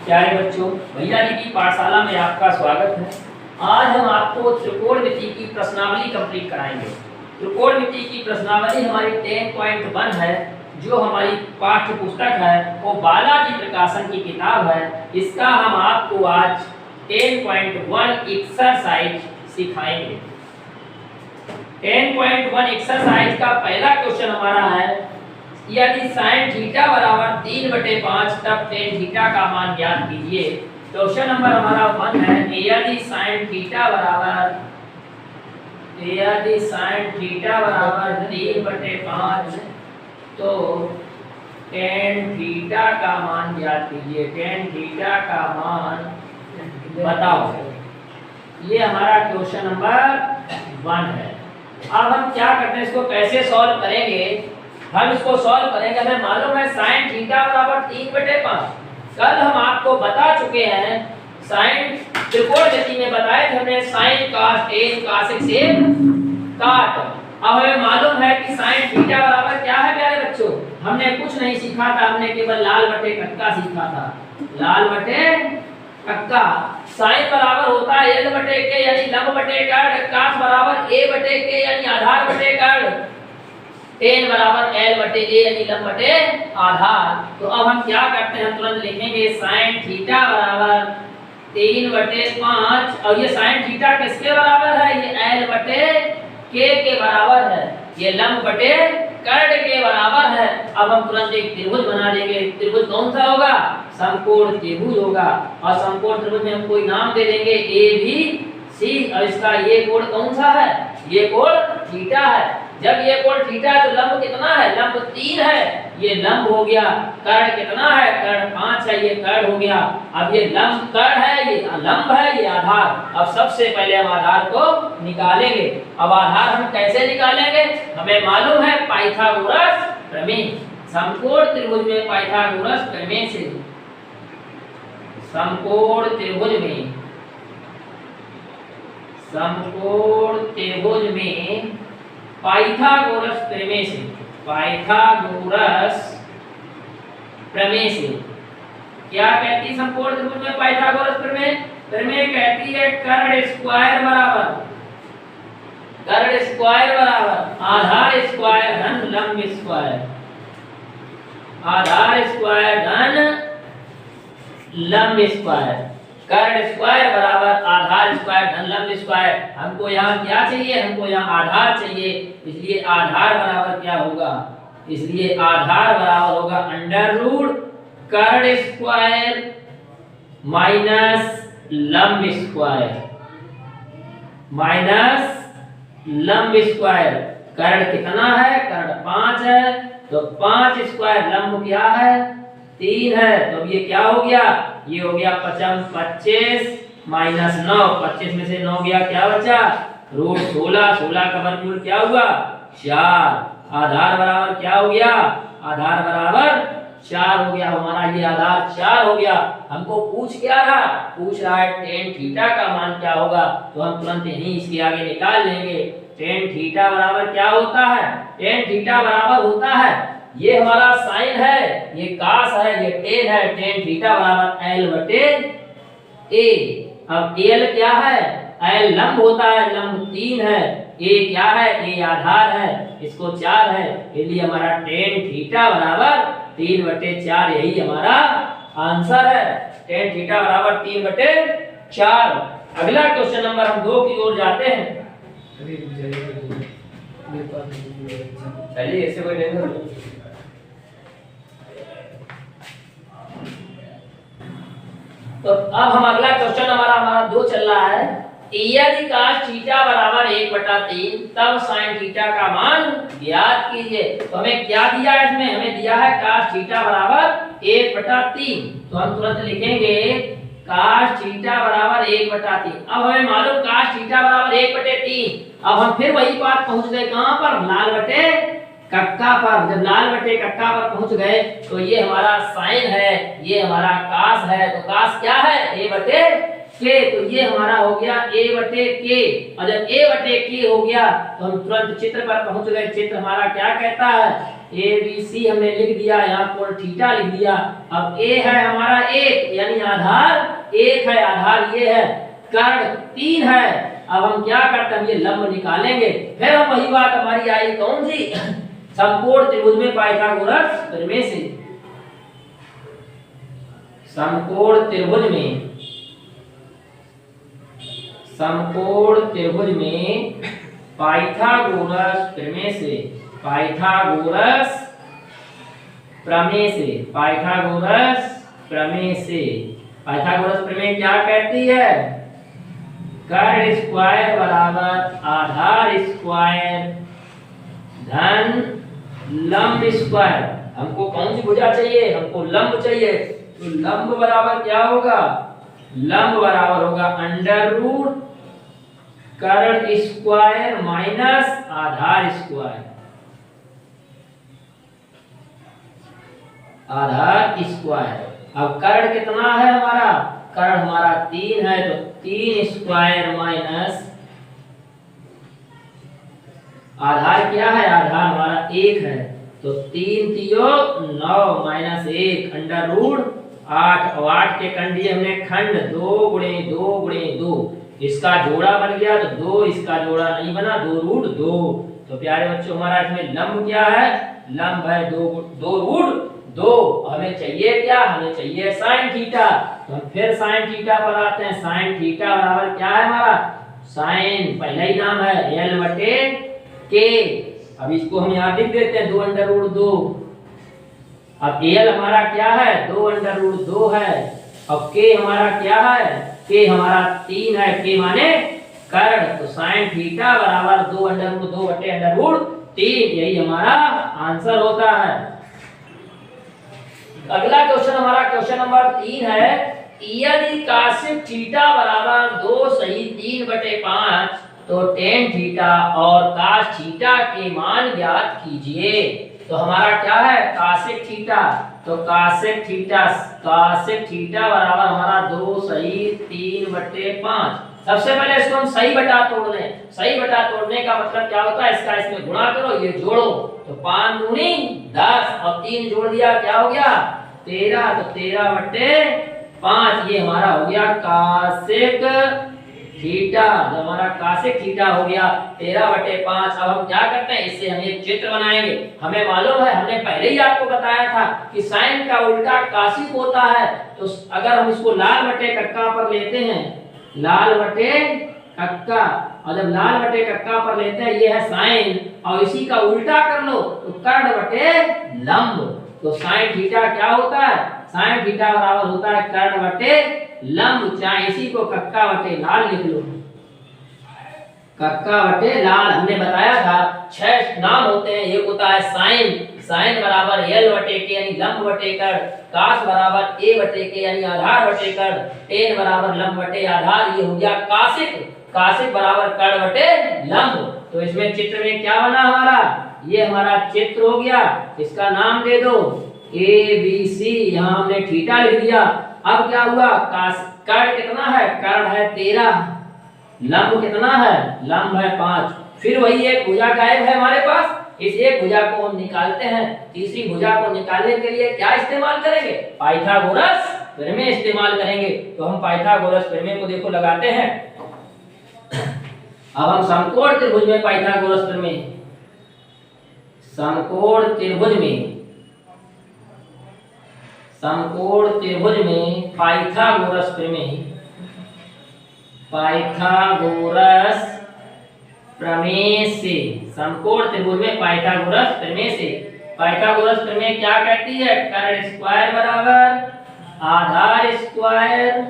प्यारे बच्चों, भैया जी की पाठशाला में आपका स्वागत है। आज हम आपको त्रिकोणमिति की प्रश्नावली कंप्लीट कराएंगे। त्रिकोणमिति की प्रश्नावली हमारी 10.1 है, जो हमारी पाठ्य पुस्तक है वो बालाजी प्रकाशन की किताब है। इसका हम आपको आज 10.1 एक्सरसाइज सिखाएंगे। 10.1 एक्सरसाइज का पहला क्वेश्चन हमारा है, यदि sin थीटा बराबर 3/5 तब tan थीटा का मान ज्ञात कीजिए। क्वेश्चन नंबर हमारा 1 है, यदि sin थीटा बराबर 3/5 तो tan थीटा का मान ज्ञात कीजिए। tan थीटा का मान बताओ। ये हमारा क्वेश्चन नंबर 1 है। अब हम क्या करते हैं, इसको कैसे सॉल्व करेंगे। हम इसको सॉल्व करेंगे। हमें मालूम है sin थीटा बराबर 3/5। कल हम आपको बता चुके हैं, sin त्रिकोणमिति में बताए थे हमने sin cos tan cos x सेक काट। अब हमें मालूम है कि sin थीटा बराबर क्या है प्यारे बच्चों। हमने कुछ नहीं सीखा था, हमने केवल लाल बटे कक्का सीखा था। लाल बटे कक्का। sin बराबर होता है l बटे k यानी लंब बटे कर्ण। cos बराबर a बटे k यानी आधार बटे कर्ण। tan बराबर l बटे a यानी लंब बटे आधार। तो अब हम क्या करते हैं, तुरंत लिखेंगे sin थीटा बराबर 3/5। और ये sin थीटा किसके बराबर है, ये l बटे k के बराबर है। ये लंब बटे कर्ण के बराबर है। अब हम तुरंत एक त्रिभुज बना लेंगे। त्रिभुज कौन सा होगा, समकोण त्रिभुज होगा। और समकोण त्रिभुज में हम कोई नाम दे देंगे a b c। और इसका ये कोण कौन सा है, ये कोण थीटा है। जब ये कोण थीटा है तो लंब कितना है, लंब 3 है। ये लंब हो गया। कर्ण कितना है, कर्ण 5 है। ये कर्ण हो गया। अब ये लंब कर्ण है, ये लंब है, ये आधार। अब सबसे पहले हम आधार को निकालेंगे। अब आधार हम कैसे निकालेंगे, हमें मालूम है पाइथागोरस प्रमेय। समकोण त्रिभुज में पाइथागोरस प्रमेय से, समकोण त्रिभुज में, समकोण त्रिभुज में पाइथागोरस प्रमेय से, पाइथागोरस प्रमेय से क्या कहती है समकोण त्रिभुज में पाइथागोरस प्रमेय। प्रमेय कहती है कर्ण स्क्वायर बराबर, कर्ण स्क्वायर बराबर आधार स्क्वायर धन लंब स्क्वायर। आधार स्क्वायर धन लंब स्क्वायर। कर्ण स्क्वायर बराबर आधार स्क्वायर धन लंब स्क्वायर। हमको यहाँ क्या चाहिए, हमको यहाँ आधार चाहिए। इसलिए आधार बराबर क्या होगा, इसलिए आधार बराबर होगा √ कर्ण स्क्वायर माइनस लंब स्क्वायर, माइनस लंब स्क्वायर। कर्ण कितना है, कर्ण 5 है। तो 5 स्क्वायर, लंब क्या है 3 है। तो अब ये क्या हो गया, ये हो गया 25 माइनस 9। 25 में से 9 गया, क्या बचा √16। 16 का वर्गमूल क्या हुआ 4। आधार बराबर क्या हो गया, आधार बराबर 4 हो गया हमारा। ये आधार 4 हो गया। हमको पूछ क्या रहा, पूछ रहा है tan थीटा का मान क्या होगा। तो हम तुरंत यहीं इसके आगे निकाल लेंगे। tan थीटा बराबर क्या होता है, tan थीटा बराबर होता है, ये हमारा साइन है, ये कास है, ये टेन है। tan थीटा बराबर l बटे a। अब l क्या है, l लंब होता है, लंब 3 है। a क्या है, a आधार है, इसको 4 है। इसलिए हमारा tan थीटा बराबर 3/4, यही हमारा आंसर है। tan थीटा बराबर 3/4। अगला क्वेश्चन नंबर हम 2 की ओर जाते हैं। चलिए ऐसे कोई नहीं। तो अब हम अगला क्वेश्चन हमारा 2 चल रहा है, यदि cos थीटा बराबर 1/3 तब sin थीटा का मान ज्ञात कीजिए। तो हमें क्या दिया है, इसमें हमें दिया है cos थीटा बराबर 1/3। तो हम तुरंत लिखेंगे cos थीटा बराबर 1/3। अब हमें मालूम cos थीटा बराबर 1/3। अब हम फिर वही बात पहुंच गए कहां पर, लाल बटे कक्का पर। जब लाल बटे कक्का पर पहुंच गए तो ये हमारा साइन है, ये हमारा कास है। तो कास क्या है, a बटे k। तो ये हमारा हो गया a बटे k। और जब a बटे k हो गया तो हम तुरंत चित्र पर पहुंच गए। चित्र हमारा क्या कहता है, ए बी सी हमने लिख दिया, यहाँ कोण थीटा लिख दिया। अब ए है हमारा 1 यानी आधार 1 है, आधार ये है, कर्ण 3 है। अब हम क्या करते हैं, हम ये लंब निकालेंगे। फिर हम वही बात हमारी आई कौन सी, समकोण त्रिभुज में पाइथागोरस प्रमेय से। समकोण त्रिभुज में, समकोण त्रिभुज में पाइथागोरस प्रमेय से, पाइथागोरस प्रमेय से, पाइथागोरस प्रमेय से। पाइथागोरस प्रमेय क्या कहती है, कर्ण स्क्वायर बराबर आधार स्क्वायर धन लंब स्क्वायर। हमको कौन सी भुजा चाहिए, हमको लंब चाहिए। तो लंब बराबर क्या होगा, लंब बराबर होगा अंडर रूट कर्ण स्क्वायर माइनस आधार स्क्वायर, आधार स्क्वायर। अब कर्ण कितना है हमारा, कर्ण हमारा 3 है, तो 3 स्क्वायर माइनस आधार क्या है, आधार हमारा 1 है, तो 3 तियो 9 माइनस 1 अंडर रूट 8। और 8 के कंडी हमने खंड 2 गुणे 2 गुणे 2, इसका जोड़ा बन गया, तो 2 इसका जोड़ा नहीं बना, 2 रूट 2। तो प्यारे बच्चों हमारा इसमें लंब क्या है, लंब है 2 रूट 2। हमें चाहिए क्या, हमें चाहिए साइन थीटा। तो हम फिर साइन थीटा पर आते हैं। साइन थीटा बराबर क्या है हमारा, साइन पहला ही नाम है l बटे के। अब इसको हम यहाँ लिख देते हैं 2 अंडर रूट 2। अब l हमारा क्या है, 2 अंडर रूट 2 है। अब k हमारा क्या है, k हमारा 3 है, k माने कर्ण। तो साइन थीटा बराबर 2 अंडर रूट 2 बटे अंडर रूट 3, यही हमारा आंसर होता है। अगला क्वेश्चन हमारा क्वेश्चन नंबर 3 है, यदि कासिक थीटा बराबर 2 सही 3 बटे 5 तो टेन थीटा और कास थीटा के मान ज्ञात कीजिए। तो हमारा क्या है, कासिक थीटा। तो कासिक थीटा बराबर हमारा 2 सही 3 बटे 5। सबसे पहले इसको हम सही बटा तोड़ लें। सही बटा तोड़ने का मतलब क्या होता है, इसका इसमें गुणा करो, ये जोड़ो, तो 5 दूनी 10 और 3 जोड़ दिया, क्या हो गया 13। तो 13 बटे 5 ये हमारा हो गया कासिक थीटा। जब हमारा कासिक थीटा हो गया 13 बटे 5, अब हम क्या करते हैं, इससे हम एक चित्र बनाएंगे। हमें मालूम है, हमने पहले ही आपको बताया था कि साइन का उल्टा कासिक होता है। तो अगर हम इसको लाल बटे कक्का पर लेते हैं, लाल बटे कक्का, और जब लाल बटे कक्का पर लेते हैं, ये है साइन, और इसी का उल्टा कर लो तो कर्ण बटे लंब। तो साइन थीटा क्या होता है, साइन थीटा बराबर होता है कर्ण बटे लंब। चाहे इसी को कक्का बटे लाल लिख लो, कक्का बटे लाल। हमने बताया था 6 नाम होते हैं। एक होता है साइन, साइन बराबर l बटे के यानी लंब बटे कर्ण, कास बराबर a बटे के यानी आधार बटे कर्ण, टेन बराबर लंब बटे आधार, ये हो गया कासिक। कासिक बराबर कर्ण बटे लंब। तो इसमें चित्र में क्या बना हमारा, ये हमारा चित्र हो गया। इसका नाम दे दो ए बी सी, यहाँ हमने थीटा लिख दिया। अब क्या हुआ, कर्ण कितना है, कर्ण है 13, लंब कितना है, लंब है 5। फिर वही एक भुजा गायब है हमारे पास, इस एक भुजा को हम निकालते हैं। तीसरी भुजा को निकालने के लिए क्या इस्तेमाल करेंगे, पाइथागोरस प्रमेय इस्तेमाल करेंगे। तो हम पाइथागोरस प्रमेय को देखो लगाते हैं। अब हम समकोण त्रिभुज में पाइथागोरस प्रमेय, समकोण त्रिभुज में, समकोण त्रिभुज में पाइथागोरस प्रमेय, पाइथागोरस प्रमेय से, समकोण त्रिभुज में पाइथागोरस प्रमेय से। पाइथागोरस प्रमेय क्या कहती है, कर्ण स्क्वायर बराबर आधार स्क्वायर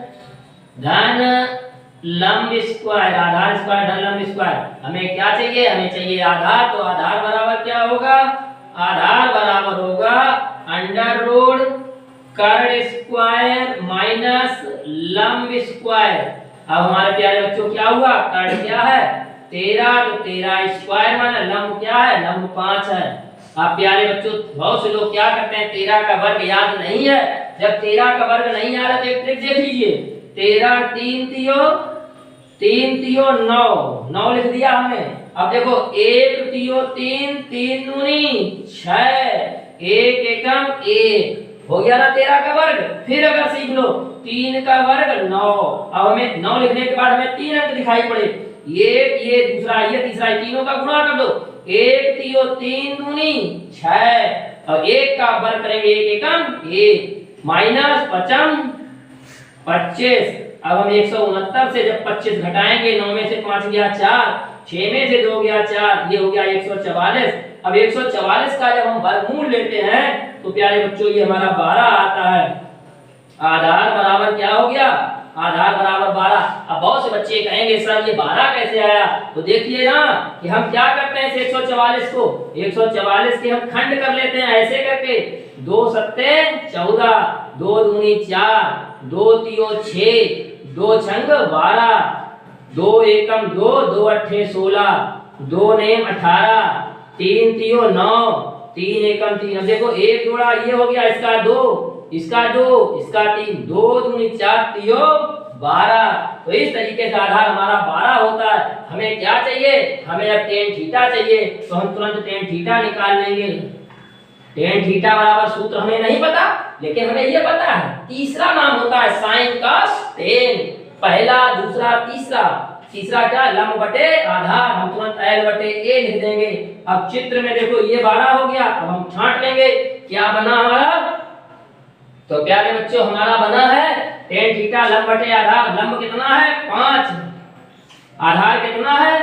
धन लंब स्क्वायर, आधार स्क्वायर धन लंब स्क्वायर। हमें क्या चाहिए, हमें चाहिए आधार। तो आधार बराबर क्या होगा, आधार बराबर होगा अंडर रूट कर्ण स्क्वायर माइनस लंब स्क्वायर। अब हमारे प्यारे बच्चों क्या हुआ, कर्ण क्या है 13, तो 13 स्क्वायर माना लंब क्या है, लंब 5 है। अब प्यारे बच्चों बहुत से लोग क्या करते हैं, 13 का वर्ग याद नहीं है। जब 13 का वर्ग नहीं आ रहा तो एक ट्रिक देख लीजिए, 13 3 तियो 3 तियो 9, 9 लिख दिया हमने। अब देखो 1 तियो 3, 3 दूनी 6, 1 एकम 1 हो गया ना 13 का वर्ग। फिर अगर सीख लो 3 का वर्ग 9। अब हमें 9 लिखने के बाद हमें 3 अंक दिखाई पड़े, ये दूसरा ये तीसरा, तीनों का गुणा कर दो। 1 तियो 3 दूनी 6 और 1 का वर्ग करेंगे 1 एकम 1 माइनस 55 25। अब हम 169 से जब 25 घटाएंगे, 9 में से 5 गया 4, 6 में से 2 गया 4, ये हो गया 144। अब 144 का जब हम वर्गमूल लेते हैं तो प्यारे बच्चों ये हमारा 12 आता है। आधार बराबर क्या हो गया? आधार बराबर 12। अब बहुत से बच्चे कहेंगे सर ये 12 कैसे आया? तो देखिए ना कि हम क्या करते हैं इस 144 को, 144 के हम खंड कर लेते हैं ऐसे करके, 2 सत्ते 14, 2 दूनी 4, 2 तियो 6, 2 छंग 12, 2 एकम 2, 2 अट्ठे 16, 2 नेम 18, 3 तियो 9, 3 एकम 3। अब देखो एक जोड़ा ये हो गया, इसका 2, इसका 2, इसका 3, 2 दूनी 4 तियो 12। तो इस तरीके से आधार हमारा 12 होता है। हमें क्या चाहिए? हमें अब टेन थीटा चाहिए, तो हम तुरंत टेन थीटा निकाल लेंगे। टेन थीटा बराबर सूत्र हमें नहीं पता, लेकिन हमें ये पता है तीसरा नाम होता है साइन कॉस टेन। पहला, दूसरा, तीसरा। तीसरा क्या? लंब बटे आधार। हम तुरंत L बटे A लिख देंगे। अब चित्र में देखो ये 12 हो गया। अब हम छांट लेंगे क्या बना हमारा। तो प्यारे बच्चों हमारा बना है टेन थीटा लंब बटे आधार। लंब कितना है? 5, आधार कितना है?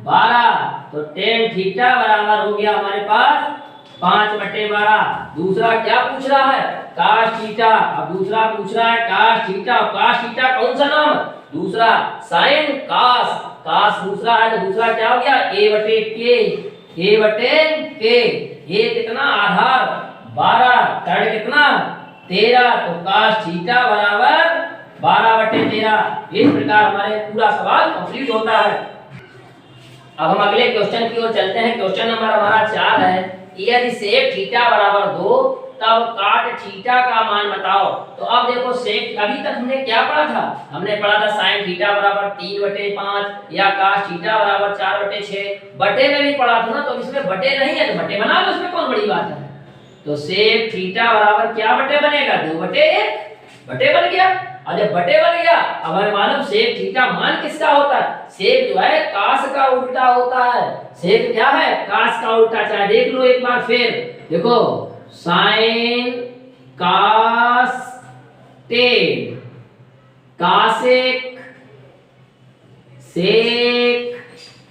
12। तो टेन थीटा बराबर हो गया हमारे पास 5 बटे 12। दूसरा क्या पूछ रहा है? काश थीटा। अब दूसरा पूछ रहा है काश थीटा। काश थीटा कौन सा नाम? दूसरा साइन कास। कास दूसरा है तो दूसरा क्या हो गया? A बटे के। A बटे के। ये कितना? आधार 12, कर्ण कितना? 13। तो काश थीटा बराबर 12 बटे 13। इस प्रकार हमारे पूरा सवाल कंप्लीट होता है। अब हम अगले क्वेश्चन की ओर चलते हैं। क्वेश्चन नंबर हमारा 4 है। यदि सेक थीटा बराबर 2 तब काट थीटा का मान बताओ। तो अब देखो सेक, अभी तक हमने क्या पढ़ा था? हमने पढ़ा था साइन थीटा बराबर 3 बटे 5 या काश थीटा बराबर 4 बटे 6। बटे में भी पढ़ा था ना, तो इसमें बटे नहीं है तो बटे बना लो, इसमें कौन बड़ी बात है। तो सेक थीटा बराबर क्या बटे बनेगा? 2 बटे 1 बटे बन गया। और जब बटे बन गया, अब हमें मालूम सेक थीटा मान किसका होता है? सेक जो है कास का उल्टा होता है। सेक क्या है? कास का उल्टा। चाहे देख लो एक बार फिर, देखो साइन कास टेन, कासेक सेक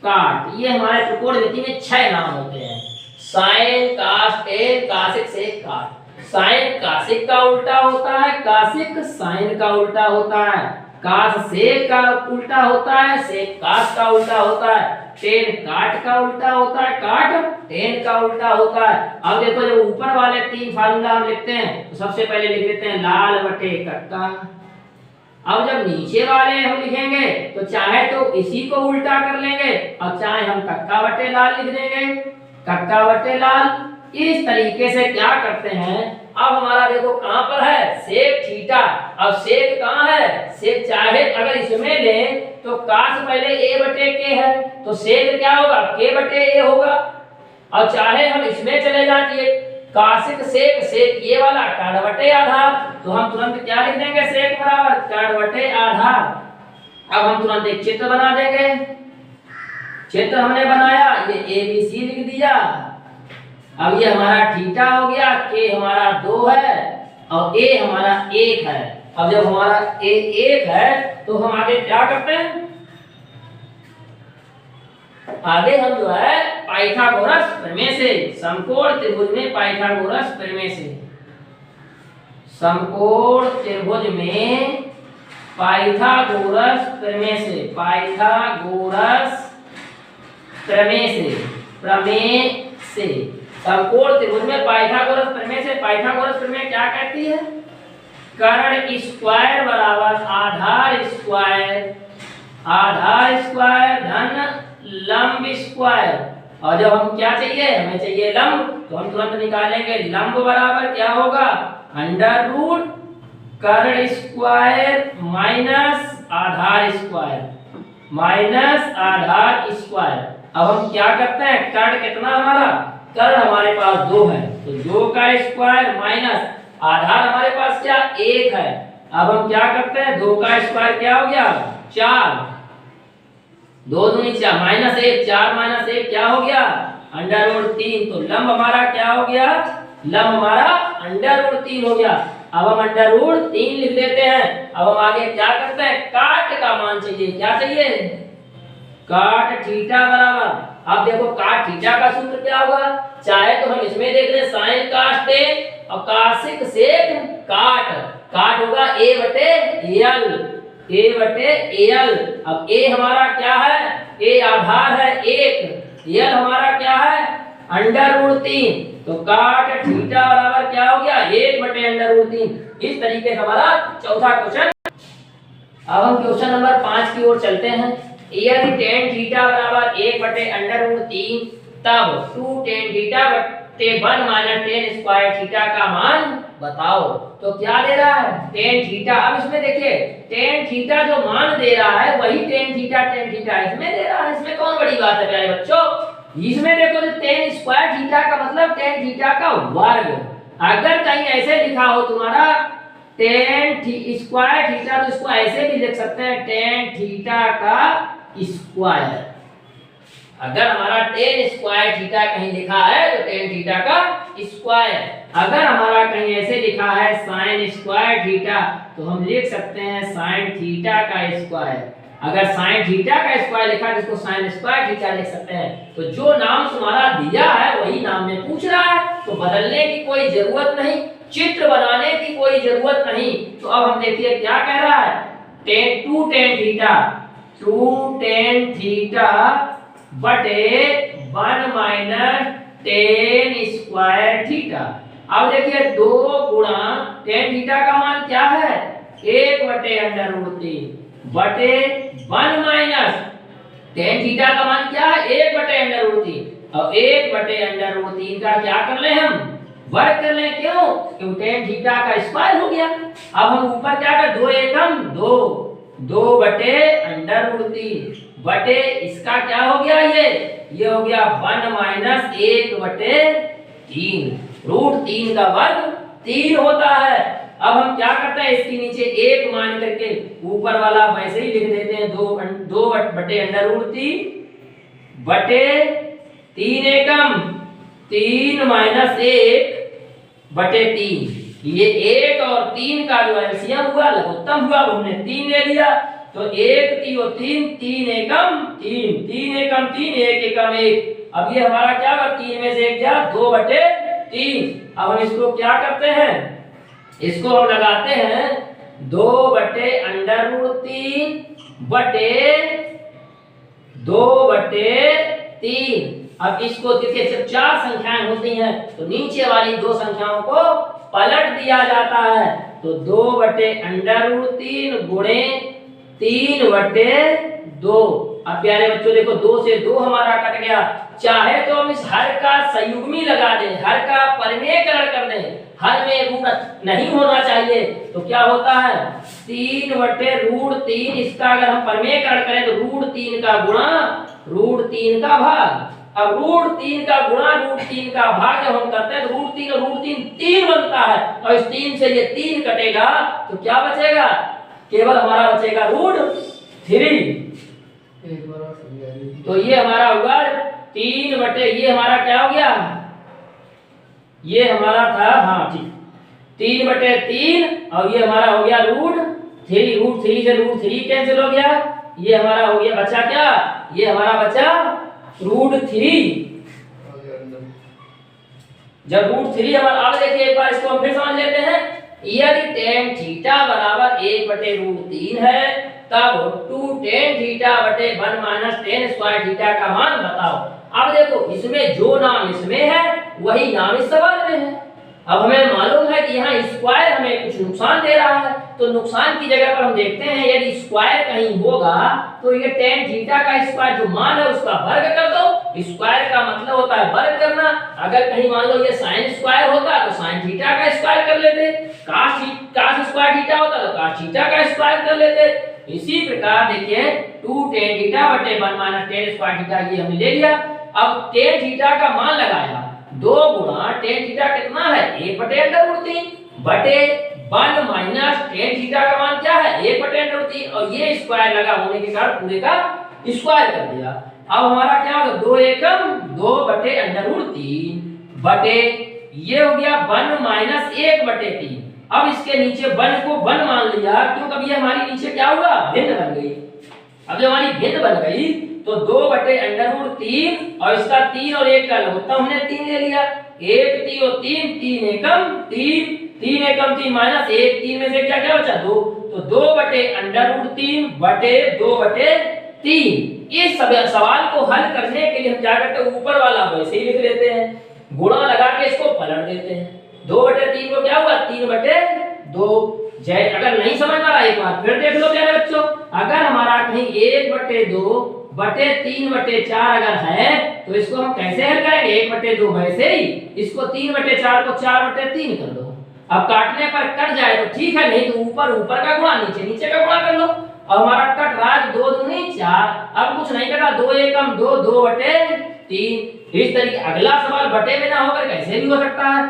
काट, ये हमारे त्रिकोणमिति में 6 नाम होते हैं। साइन कास टेन कासेक सेक काट। साइन कासिक का उल्टा होता है, कासिक साइन का उल्टा होता है, कास सेक का उल्टा होता है, सेक कास का उल्टा होता है, टेन काट का उल्टा होता है, काट टेन का उल्टा होता है। अब देखो जब ऊपर वाले 3 फार्मूला हम लिखते हैं तो सबसे पहले लिख देते हैं लाल बटे कक्का। अब जब नीचे वाले हम लिखेंगे तो चाहे तो इसी को उल्टा कर लेंगे और चाहे हम कक्का बटे लाल लिख देंगे, कक्का बटे लाल। इस तरीके से क्या करते हैं, अब हमारा देखो कहां पर है? Sec theta. अब सेक कहां है? सेक चाहे अगर इसमें लें तो कास पहले a बटे के है, तो सेक क्या होगा? k बटे a होगा। और चाहे हम इसमें चले जाइए कासिक सेक, सेक ये वाला कर्ण बटे आधार, तो हम तुरंत क्या लिख देंगे? सेक बराबर कर्ण बटे आधार। अब हम तुरंत एक चित्र बना देंगे। चित्र हमने बनाया, ये ABC लिख दिया। अब ये हमारा थीटा हो गया, के हमारा 2 है और a हमारा 1 है। अब जब हमारा a 1 है तो हम आगे क्या करते हैं? आगे हम जो है पाइथागोरस प्रमेय से, समकोण त्रिभुज में पाइथागोरस प्रमेय से, समकोण त्रिभुज में पाइथागोरस प्रमेय से, पाइथागोरस प्रमेय से समकोण त्रिभुज में पाइथागोरस प्रमेय से। पाइथागोरस प्रमेय क्या कहती है? कर्ण स्क्वायर बराबर आधार स्क्वायर धन लंब स्क्वायर। और जब हम क्या चाहिए? हमें चाहिए लंब, तो हम तुरंत निकालेंगे लंब बराबर क्या होगा? अंडर रूट कर्ण स्क्वायर माइनस आधार स्क्वायर माइनस आधार स्क्वायर। अब हम क्या करते हैं, कर्ण कितना हमारा, कर्ण हमारे पास 2 है, तो 2 का स्क्वायर माइनस आधार हमारे पास क्या 1 है। अब हम क्या करते हैं, 2 का स्क्वायर क्या हो गया 4, 2 दूनी 4 माइनस 1, 4 माइनस 1 क्या हो गया अंडर रूट 3। तो लंब हमारा क्या हो गया, लंब हमारा अंडर रूट 3 हो गया। अब हम अंडर रूट 3 लिख लेते हैं। अब हम आगे क्या करते हैं, काट का मान चाहिए, क्या चाहिए, काट थीटा बराबर। अब देखो काट थीटा का सूत्र क्या होगा, चाहे तो हम इसमें देख लें साइन काट टेन और काशिक सेक काट, काट होगा a बटे एल, a बटे एल। अब a हमारा क्या है, a आधार है 1, एल हमारा क्या है अंडर रूट 3, तो काट थीटा बराबर क्या हो गया 1 बटे अंडर रूट 3। इस तरीके से हमारा चौथा क्वेश्चन। अब हम क्वेश्चन नंबर 5 की ओर चलते हैं। यदि tan थीटा बराबर 1 बटे अंडर रूट 3 तब 2 tan थीटा बटे 1 माइनस tan स्क्वायर थीटा का मान बताओ। तो क्या दे रहा है tan थीटा, अब इसमें देखिए tan थीटा जो मान दे रहा है वही tan थीटा इसमें दे रहा है, इसमें कौन बड़ी बात है प्यारे बच्चों। इसमें देखो तो tan स्क्वायर थीटा का मतलब tan थीटा का वर्ग। अगर कहीं ऐसे लिखा हो तुम्हारा tan स्क्वायर थीटा तो इसको ऐसे भी लिख सकते हैं tan थीटा का स्क्वायर। अगर हमारा tan स्क्वायर थीटा कहीं लिखा है तो tan थीटा का स्क्वायर। अगर हमारा कहीं ऐसे लिखा है sin स्क्वायर थीटा तो हम लिख सकते हैं sin थीटा का स्क्वायर। अगर sin थीटा का स्क्वायर लिखा है तो इसको sin स्क्वायर थीटा लिख सकते हैं। तो जो नाम तुम्हारा दिया है वही नाम में पूछ रहा है, तो बदलने की कोई जरूरत नहीं, चित्र बनाने की कोई जरूरत नहीं। तो अब हम देखिए क्या कह रहा है, tan 2 tan थीटा बटे 1 माइनस tan स्क्वायर थीटा। अब देखिए 2 गुणा tan थीटा का मान क्या है 1 बटे अंडर रूट 3 बटे 1 माइनस tan थीटा का मान क्या है 1 बटे अंडर रूट 3। और 1 बटे अंडर रूट 3 का क्या कर ले हम वर्ग कर ले, क्यों, क्योंकि tan थीटा का स्क्वायर हो गया। अब हम ऊपर क्या कर 2 एकम 2, 2 बटे अंडर रूट 3 बटे इसका क्या हो गया ये हो गया 1 माइनस 1 बटे 3, रूट 3 का वर्ग 3 होता है। अब हम क्या करते हैं इसके नीचे 1 मान करके ऊपर वाला वैसे ही लिख देते हैं 2 बटे अंडर रूट 3 बटे 3 एकम 3 माइनस 1 बटे 3। ये 1 और 3 का जो एलसीएम हुआ लघुत्तम हुआ, हमने 3 ले लिया तो 1 3 3 3 एकम 3 3 एकम 3 1 एकम 1। अब ये हमारा क्या होगा 3 में से 1 गया 2 बटे 3। अब हम इसको क्या करते हैं, इसको हम लगाते हैं 2 बटे अंडर रूट 3 बटे 2 बटे 3। अब इसको देखिए जब 4 संख्याएं होती हैं तो नीचे वाली 2 संख्याओं को पलट दिया जाता है, तो 2 बटे अंडर रूट 3 गुणे 3 बटे 2। अब प्यारे बच्चों देखो 2 से 2 हमारा कट गया, चाहे तो हम इस हर का संयुग्मी लगा दें, हर का परिमेयकरण कर दें, हर में रूट नहीं होना चाहिए, तो क्या होता है 3 बटे रूट 3। इसका अगर हम परिमेयकरण करें तो रूट 3 का गुणा रूट 3 का भाग। अब रूट 3 का गुणा रूट 3 का भाग जब हम करते हैं तो रूट 3 और रूट 3 3 बनता है, और इस 3 से ये 3 कटेगा तो क्या बचेगा, केवल हमारा बचेगा रूट 3। तो ये हमारा हुआ 3 बटे, ये हमारा क्या हो गया, ये हमारा था हाँ ठीक 3 बटे 3 और ये हमारा हो गया रूट 3। रूट 3 से रूट 3 कैंसिल हो गया, ये हमारा हो गया बचा क्या, ये हमारा बचा रूट 3। जब रूट 3 हमारा, अब देखिए एक बार इसको हम फिर समझ लेते हैं। यदि tan थीटा बराबर 1 बटे रूट 3 है तब 2 tan थीटा बटे 1 माइनस tan स्क्वायर थीटा का मान बताओ। अब देखो इसमें जो नाम इसमें है वही नाम इस सवाल में है। अब हमें मालूम है कि यहाँ स्क्वायर हमें कुछ नुकसान दे रहा है, तो नुकसान की जगह पर हम देखते हैं यदि स्क्वायर कहीं होगा तो ये tan थीटा का स्क्वायर जो मान है उसका वर्ग कर दो। स्क्वायर का मतलब होता है वर्ग करना। अगर कहीं मान लो ये sin स्क्वायर होता तो sin थीटा का स्क्वायर कर लेते, cos स्क्वायर थीटा होता तो cos थीटा का स्क्वायर कर लेते। इसी प्रकार देखिए 2 tan थीटा बटे 1 माइनस tan स्क्वायर थीटा ये हमने ले लिया। अब tan थीटा का मान लगाया, 2 गुणा tan थीटा कितना है 1 बटे अंडर रूट 3 बटे 1 माइनस tan थीटा का मान क्या है 1 बटे अंडर रूट 3 और ये स्क्वायर लगा होने के कारण पूरे का स्क्वायर कर दिया। अब हमारा क्या होगा 2 एकम 2 बटे अंडर रूट 3 बटे ये हो गया 1 माइनस 1 बटे 3। अब इसके नीचे 1 को 1 मान लिया क्योंकि अब ये हमारी नीचे क्या हुआ भिन्न बन गई। अब जब हमारी भिन्न बन गई तो 2 बटे अंडर रूट 3 और इसका 3 और 1 का लघुत्तम हमने 3 ले लिया। 1 3 और 3 3 एकम 3 3 एकम 3 माइनस 1 3 में से क्या क्या बचा 2 तो 2 बटे अंडर रूट 3 बटे 2 बटे 3। इस सवाल को हल करने के लिए हम क्या करते हैं ऊपर वाला वैसे ही लिख लेते हैं, गुणा लगा के इसको पलट देते हैं। 2 बटे 3 को क्या हुआ 3 बटे 2। जय अगर नहीं समझ में आ रहा एक बार फिर देख लो प्यारे बच्चों, अगर हमारा कहीं 1 बटे 2 बटे 3 बटे 4 अगर है तो इसको हम कैसे हल करेंगे 1 बटे 2 वैसे ही इसको 3 बटे 4 को 4 बटे 3 कर दो। अब काटने पर कट जाए तो ठीक है, नहीं तो ऊपर ऊपर का गुणा नीचे नीचे का गुणा कर लो। अब हमारा कट रहा है 2 दूनी 4, अब कुछ नहीं कटा 2 एकम 2 2 बटे 3। इस तरीके अगला सवाल बटे में ना होकर कैसे भी हो सकता है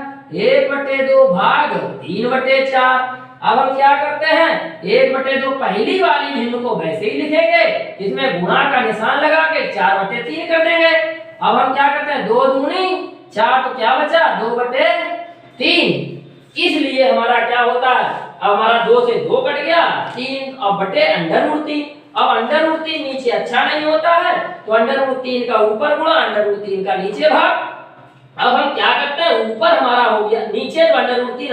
1 बटे 2 भाग 3 बटे 4। अब हम क्या करते हैं 1 बटे 2 पहली वाली भिन्न को वैसे ही लिखेंगे, इसमें गुणा का निशान लगा के 4 बटे 3 कर देंगे। अब हम क्या करते हैं 2 दूनी 4 तो क्या बचा 2 बटे 3। इसलिए हमारा क्या होता है अब हमारा 2 से 2 कट गया 3 और बटे अंडर रूट 3। अब अंडर रूट 3 नीचे अच्छा नहीं होता है तो अंडर रूट 3 का ऊपर गुणा अंडर रूट 3 का नीचे भाग। अब हम क्या करते हैं ऊपर हमारा हो गया, नीचे तो अंडर रूट 3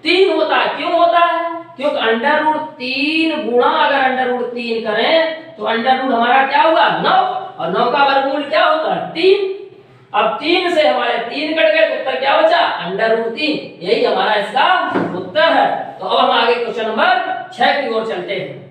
3 होता है। क्यों होता है क्योंकि अंडर रूट 3 गुणा अगर अंडर रूट 3 करें तो अंडर रूट हमारा क्या हुआ 9 और 9 का वर्गमूल क्या होता है 3। अब 3 से हमारे 3 कट गए तो उत्तर क्या बचा अंडर रूट 3। यही हमारा इसका उत्तर है। तो अब हम आगे क्वेश्चन नंबर 6 की ओर चलते हैं।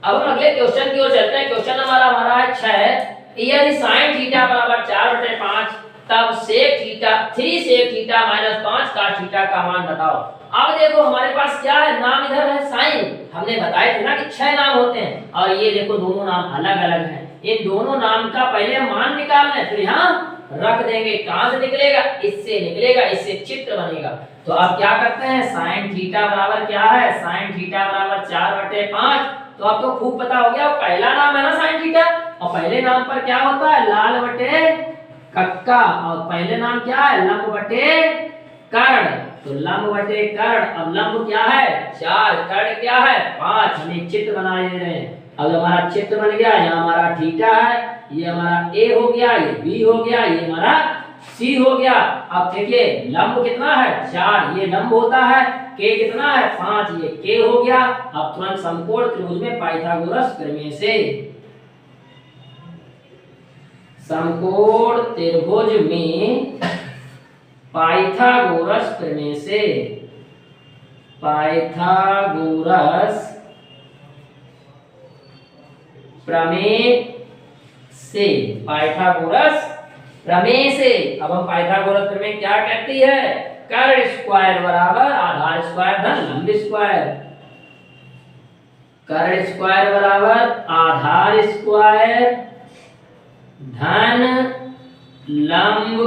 अब हम अगले क्वेश्चन की ओर चलते हैं। क्वेश्चन नंबर हमारा है 6। यदि sin थीटा बराबर 4/5 तब sec theta 3 sec theta minus 5 cos theta का मान बताओ। अब देखो हमारे पास क्या है नाम इधर है sin, हमने बताए थे ना कि 6 नाम होते हैं और ये देखो दोनों नाम अलग अलग हैं। इन दोनों नाम का पहले मान निकालना है फिर यहाँ रख देंगे। कहां से निकलेगा इससे निकलेगा, इससे चित्र बनेगा। तो अब क्या करते हैं sin थीटा बराबर क्या है sin थीटा बराबर 4/5। तो आपको खूब पता हो गया पहला नाम है ना sin थीटा और पहले नाम पर क्या होता है लाल बटे कक्का और पहले नाम क्या है लंब बटे कर्ण। तो लंब बटे कर्ण, अब लंब क्या है 4 कर्ण क्या है 5। हम एक चित्र बना दे रहे हैं। अब हमारा चित्र बन गया, यहाँ हमारा थीटा है, ये हमारा ए हो गया, ये बी हो गया, ये हमारा सी हो गया। अब देखिए लंब कितना है 4, ये लंब होता है, के कितना है 5, ये के हो गया। अब तुरंत समकोण त्रिभुज में पाइथागोरस प्रमेय से समकोण त्रिभुज में पाइथागोरस प्रमेय से पाइथागोरस प्रमेय से पाइथागोरस प्रमेय से। अब हम पाइथागोरस प्रमेय क्या कहती है कर्ण स्क्वायर बराबर आधार स्क्वायर धन लंब स्क्वायर। कर्ण स्क्वायर बराबर आधार स्क्वायर धन लंब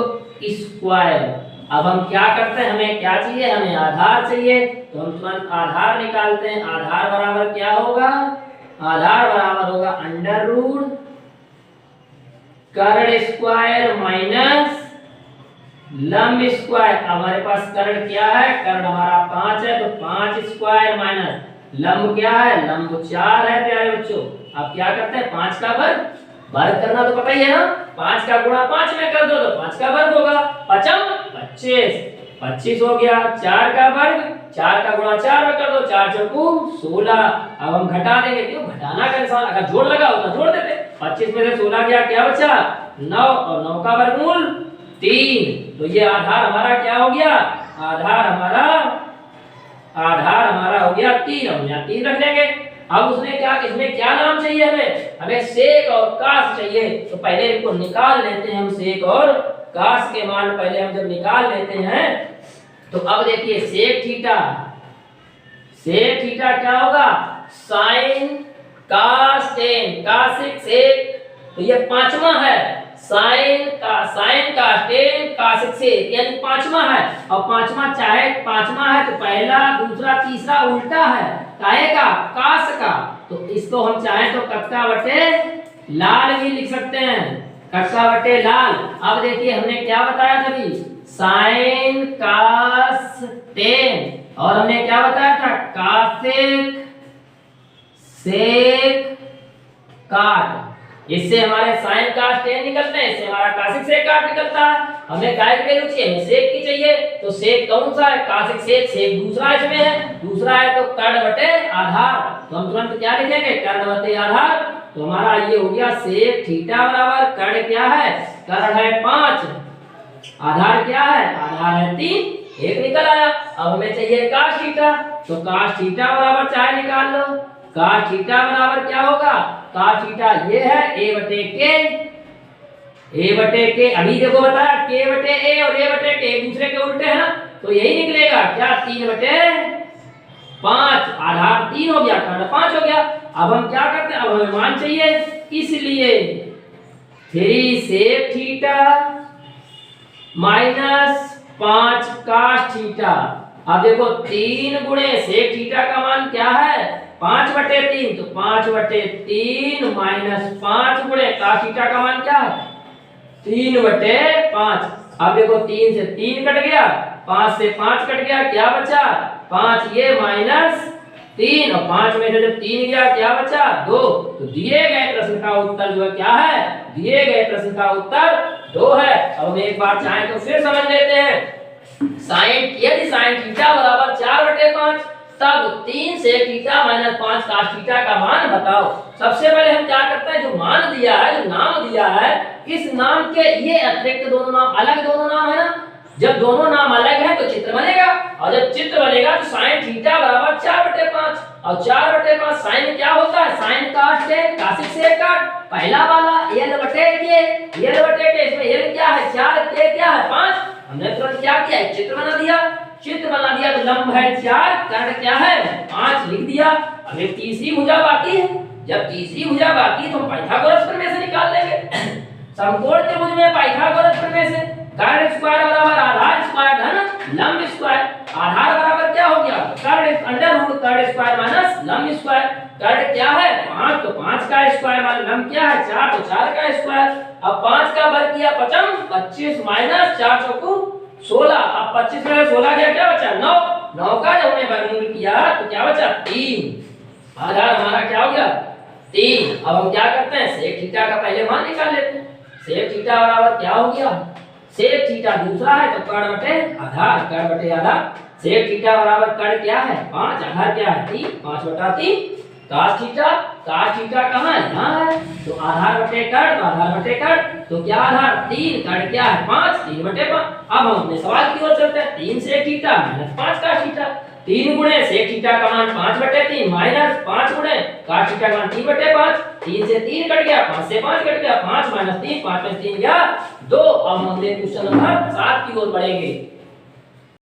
स्क्वायर। अब हम क्या करते हैं हमें क्या चाहिए हमें आधार चाहिए तो हम तुरंत आधार निकालते हैं। आधार बराबर क्या होगा आधार बराबर होगा अंडर रूट कर्ण स्क्वायर माइनस लंब स्क्वायर। हमारे पास कर्ण क्या है कर्ण हमारा 5 है तो 5 स्क्वायर माइनस लंब क्या है लंब 4 है प्यारे बच्चों। अब क्या करते हैं 5 का वर्ग करना तो पता ही है ना, 5 का गुणा 5 में कर दो तो 5 का वर्ग होगा, 25 25 हो गया। 4 का वर्ग 4 का गुणा 4 में कर दो 4 चौकू 16। अब हम घटा देंगे क्यों घटाना का निशान अगर जोड़ लगा होता जोड़ देते। 25 में से 16 गया क्या बचा 9 और 9 का वर्गमूल 3। तो ये आधार हमारा क्या हो गया आधार हमारा हो गया 3। हम यहाँ 3 रख देंगे। अब उसने क्या इसमें क्या नाम चाहिए हमें सेक और कास चाहिए। तो पहले इनको निकाल लेते हैं हम सेक और कास के मान पहले हम जब निकाल लेते हैं तो अब देखिए सेक थीटा क्या होगा साइन तो ये पांचवा है, साइन का टेन का से, यानी पांचवा है। और पांचवा चाहे पांचवा है तो पहला दूसरा तीसरा उल्टा है, काहे का, कास का। तो इसको हम चाहे तो कक्का बटे लाल भी लिख सकते हैं, कक्का बटे लाल। अब देखिए हमने क्या बताया था अभी, साइन कास टेन, और हमने क्या बताया था, कासेक सेक काट। इससे हमारे साइन कास टेन निकलते हैं, इससे हमारा कासिक सेक काट निकलता है। हमें काय की वैल्यू चाहिए, हमें सेक की चाहिए, तो सेक कौन सा है, कासिक सेक, सेक दूसरा इसमें है, दूसरा है तो कर्ण बटे आधार। तो हम तुरंत क्या लिखेंगे, कर्ण बटे आधार। तो हमारा ये हो गया सेक थीटा बराबर कर्ण क्या है, कर्ण है 5, आधार क्या है, आधार है 3, एक निकल आया। अब हमें चाहिए कास थीटा, तो कास थीटा बराबर चाहे निकाल लो, कास थीटा बराबर क्या होगा, कास थीटा ये है a बटे के, अभी देखो बताया k बटे a और a बटे k एक दूसरे के उल्टे हैं ना, तो यही निकलेगा क्या, 3 बटे 5, आधार 3 हो गया, कर्ण 5 हो गया। अब हम क्या करते हैं, अब हमें मान चाहिए, इसलिए 3 sec theta minus 5 cos theta. अब देखो 3 गुणे सेक थीटा का मान क्या है, 5 बटे 3, तो 5 बटे 3 माइनस 5 गुणे कास थीटा का मान क्या है, 3 बटे 5। अब देखो 3 से 3 कट गया, 5 से 5 कट गया, क्या बचा, 5 ये माइनस 3, और 5 में से जब 3 गया क्या बचा, 2। तो दिए गए प्रश्न का उत्तर जो है क्या है, दिए गए प्रश्न का उत्तर 2 है। अब हम एक बार चाहे तो फिर समझ लेते हैं, साइन, यदि साइन थीटा बराबर 4 बटे 5, तब 3 sec theta minus 5 cos theta का मान बताओ। सबसे पहले हम क्या करते हैं, जो मान दिया है, जो नाम दिया है, इस नाम के ये अतिरिक्त दोनों नाम, अलग दोनों नाम है ना, जब दोनों नाम अलग हैं तो चित्र बनेगा, और जब चित्र बनेगा तो साइन थीटा बराबर 4 बटे 5, और 4 बटे 5 साइन क्या होता है, साइन कास टेन, कासिक सेक काट, पहला वाला l बटे के, इसमें l क्या है 4, k क्या है 5। हमने तुरंत क्या किया, चित्र बना दिया, तो लंब है 4, कर्ण क्या है 5 लिख दिया। अब एक तीसरी भुजा बाकी है, जब तीसरी भुजा बाकी है तो हम पाइथागोरस प्रमेय से निकाल लेंगे। समकोण त्रिभुज में पाइथागोरस प्रमेय से कर्ण स्क्वायर बराबर आधार स्क्वायर धन लंब स्क्वायर, आधार बराबर क्या हो गया, कर्ण अंडर रूट कर्ण स्क्वायर माइनस लंब स्क्वायर। कर्ण क्या है 5, तो 5 का स्क्वायर माइनस लंब क्या है 4, तो 4 का स्क्वायर। अब 5 का वर्ग किया 25 माइनस 4 चौको 16, अब 25 में 16 गया क्या बचा 9, 9 का जब हमने वर्गमूल किया तो क्या बचा 3, आधार हमारा क्या हो गया 3। अब हम क्या करते हैं, सेक थीटा का पहले मान निकाल लेते हैं। सेक थीटा बराबर क्या हो गया, सेक थीटा दूसरा है तो कर्ण बटे आधार, कर्ण बटे आधार। सेक थीटा बराबर कर्ण क्या है 5, आधार क्या है 3, 5 बटा 3। कास थीटा कहाँ है, यहाँ है, तो आधार बटे कर्ण, तो आधार बटे कर्ण, तो क्या आधार 3, कर्ण क्या है 5, 3 बटे 5। अब हम अपने सवाल की ओर चलते हैं, 3 sec theta minus 5 cos theta, 3 गुणे सेक थीटा का मान 5 बटे 3 माइनस 5 गुणे कास थीटा का मान 3 बटे 5, 3 से 3 कट गया, 5 से 5 कट गया, 5 माइनस 3, 5 में 3 गया 2। अब हम अगले क्वेश्चन नंबर 7 की ओर बढ़ेंगे।